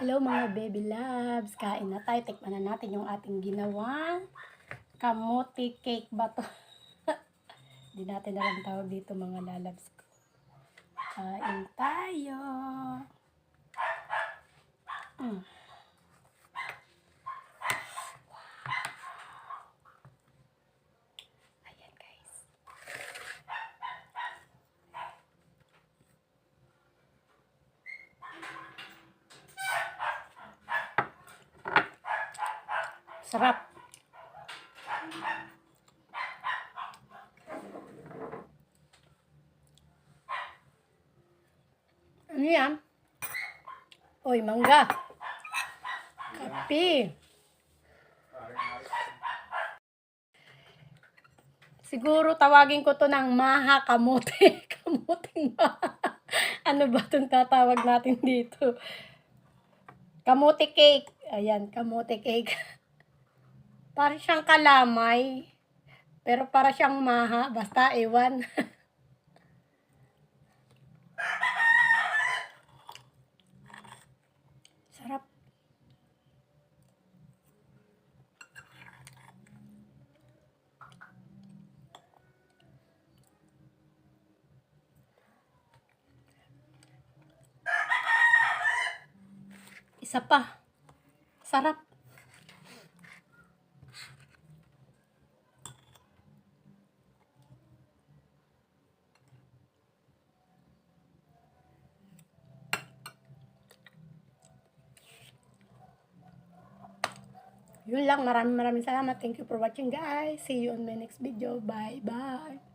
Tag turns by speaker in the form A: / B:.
A: Hello mga baby loves, kain na tayo. Tikman na natin yung ating ginawang kamote cake ba to? Hindi natin alam tawag dito mga lalabs ko. Kain tayo. Ayan guys. Sarap. Ano yan? Oy, mangga. Kape. Siguro tawagin ko to ng maha kamote. Kamuting maha. Ano ba itong tatawag natin dito? Kamote cake. Ayan, kamote cake. Para siyang kalamay. Pero para siyang maha. Basta, ewan. Sarap. Isa pa. Sarap. Yun lang. Maraming salamat. Thank you for watching guys. See you on my next video. Bye bye.